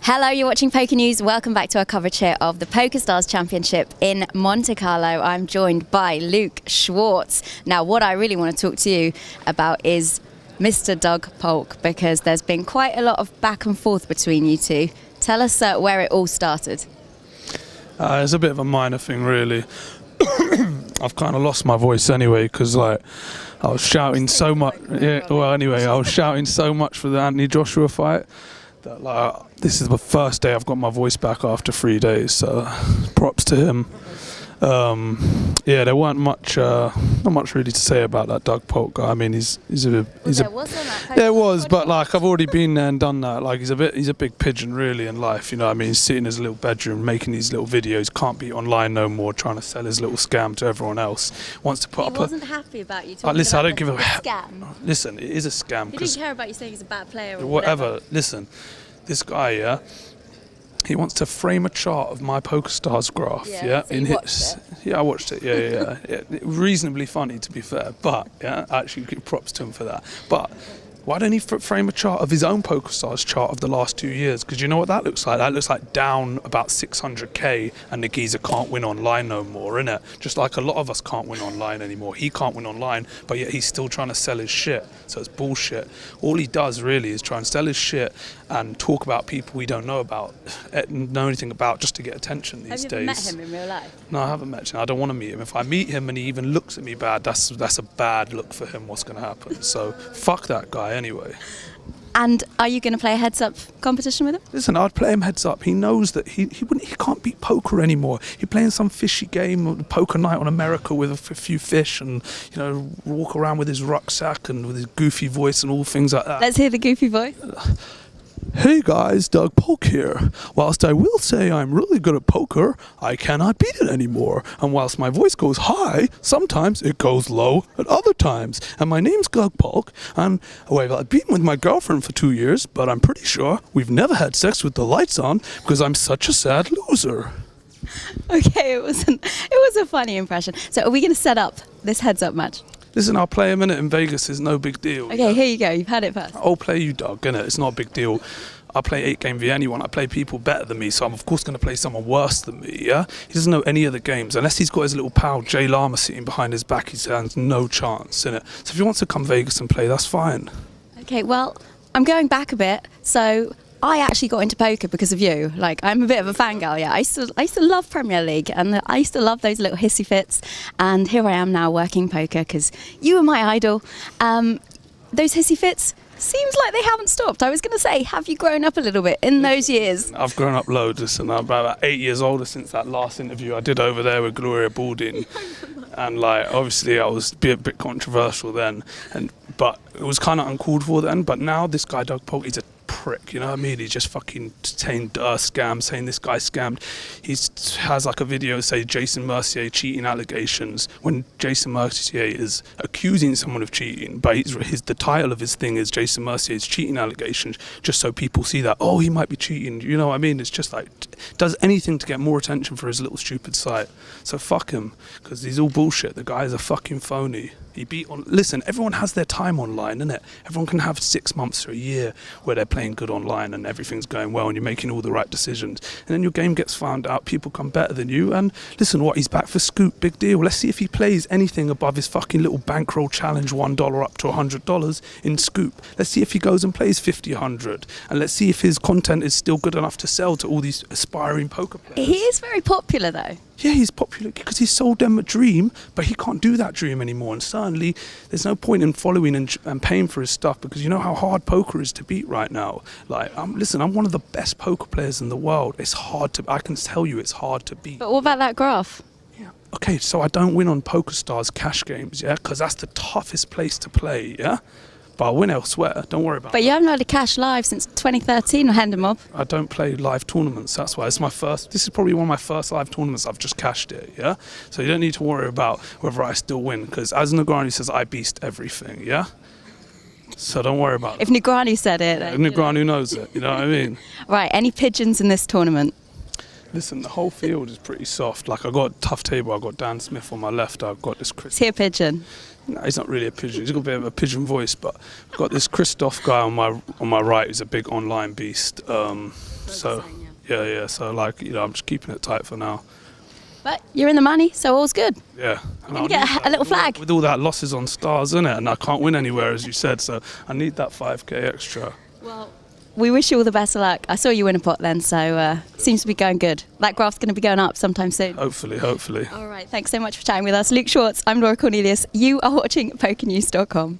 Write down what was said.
Hello, you're watching PokerNews. Welcome back to our coverage here of the PokerStars Championship in Monte Carlo. I'm joined by Luke Schwartz. Now, what I really want to talk to you about is Mr. Doug Polk, because there's been quite a lot of back and forth between you two. Tell us where it all started. It's a bit of a minor thing, really. I've kind of lost my voice anyway, because I was shouting so much. Yeah, well, anyway, I was shouting so much for the Anthony Joshua fight that this is the first day I've got my voice back after 3 days. So props to him. Yeah, there weren't not much really to say about that Doug Polk guy. I mean, there was, but I've already been there and done that. He's a big pigeon really in life, you know what I mean? He's sitting in his little bedroom making these little videos, can't be online no more, trying to sell his little scam to everyone else. Wants to put he up wasn't happy about you talking listen, about I don't give a scam. Listen, it is a scam. He didn't care about you saying he's a bad player or whatever. Listen, this guy, yeah, he wants to frame a chart of my PokerStars graph, yeah? So I watched it, yeah. Reasonably funny, to be fair, but, yeah, actually, give props to him for that. But why don't he frame a chart of his own PokerStars chart of the last 2 years? Because you know what that looks like? That looks like down about 600k, and the geezer can't win online no more, innit? Just like a lot of us can't win online anymore. He can't win online, but yet he's still trying to sell his shit. So it's bullshit. All he does really is try and sell his shit and talk about people we don't know anything about, just to get attention these days. Have you ever met him in real life? No, I haven't met him. I don't want to meet him. If I meet him and he even looks at me bad, that's a bad look for him, what's going to happen. So fuck that guy anyway. And are you going to play a heads-up competition with him? Listen, I'd play him heads up. He knows that he can't beat poker anymore. He's playing some fishy game, poker night on America with a few fish, and walk around with his rucksack and with his goofy voice and all things like that. Let's hear the goofy voice. Hey guys, Doug Polk here. Whilst I will say I'm really good at poker, I cannot beat it anymore. And whilst my voice goes high, sometimes it goes low at other times. And my name's Doug Polk, and I've been with my girlfriend for 2 years, but I'm pretty sure we've never had sex with the lights on because I'm such a sad loser. Okay, it was a funny impression. So are we going to set up this heads-up match? Listen, I'll play a minute in Vegas. It's no big deal. Okay, here you go. You've had it first. I'll play you, Doug, innit? It's not a big deal. I play 8-game v anyone. I play people better than me, so I'm of course going to play someone worse than me, yeah? He doesn't know any of the games. Unless he's got his little pal, Jay Lama, sitting behind his back, he stands no chance, innit? So if he wants to come Vegas and play, that's fine. Okay, well, I'm going back a bit, so I actually got into poker because of you. I'm a bit of a fangirl, yeah. I used to love Premier League, and I used to love those little hissy fits. And here I am now working poker because you were my idol. Those hissy fits seems like they haven't stopped. I was going to say, have you grown up a little bit in those years? I've grown up loads, and I'm about 8 years older since that last interview I did over there with Gloria Balding. And obviously I was a bit controversial then, but it was kind of uncalled for then. But now this guy Doug Polk, he's a prick, you know what I mean? He's just fucking saying scam, saying this guy scammed. He has a video say Jason Mercier cheating allegations, when Jason Mercier is accusing someone of cheating, but the title of his thing is Jason Mercier's cheating allegations, just so people see that, oh, he might be cheating, you know what I mean? It's just does anything to get more attention for his little stupid site. So fuck him, because he's all bullshit. The guy is a fucking phony. Listen, everyone has their time online, innit? Everyone can have 6 months or a year where they're playing good online and everything's going well and you're making all the right decisions. And then your game gets found out, people come better than you, and listen, he's back for Scoop, big deal. Let's see if he plays anything above his fucking little bankroll challenge, $1 up to $100 in Scoop. Let's see if he goes and plays 50, 100. And let's see if his content is still good enough to sell to all these aspiring poker players. He is very popular though. Yeah, he's popular because he sold them a dream, but he can't do that dream anymore. And certainly, there's no point in following and paying for his stuff, because you know how hard poker is to beat right now. Listen, I'm one of the best poker players in the world. I can tell you it's hard to beat. But what about that graph? Yeah. Okay, so I don't win on PokerStars cash games, yeah, because that's the toughest place to play, yeah? But I'll win elsewhere, don't worry about it. But you haven't had a cash live since 2013 or Hendon Mob. I don't play live tournaments, that's why. This is probably one of my first live tournaments. I've just cashed it, yeah? So you don't need to worry about whether I still win, because as Negreanu says, I beast everything, yeah? So don't worry about it. If Negreanu said it. Then Negreanu knows it, you know what I mean? Right, any pigeons in this tournament? Listen, the whole field is pretty soft. I got a tough table. I've got Dan Smith on my left. I've got this Chris. Is he a pigeon? No, he's not really a pigeon. He's got a bit of a pigeon voice, but I've got this Christoph guy on my right who's a big online beast. So like, you know, I'm just keeping it tight for now. But you're in the money, so all's good. Yeah. And You get a little flag. With all that losses on stars, innit? And I can't win anywhere, as you said, so I need that 5k extra. Well, we wish you all the best of luck. I saw you win a pot then, so seems to be going good. That graph's going to be going up sometime soon. Hopefully. All right, thanks so much for chatting with us. Luke Schwartz, I'm Laura Cornelius. You are watching PokerNews.com.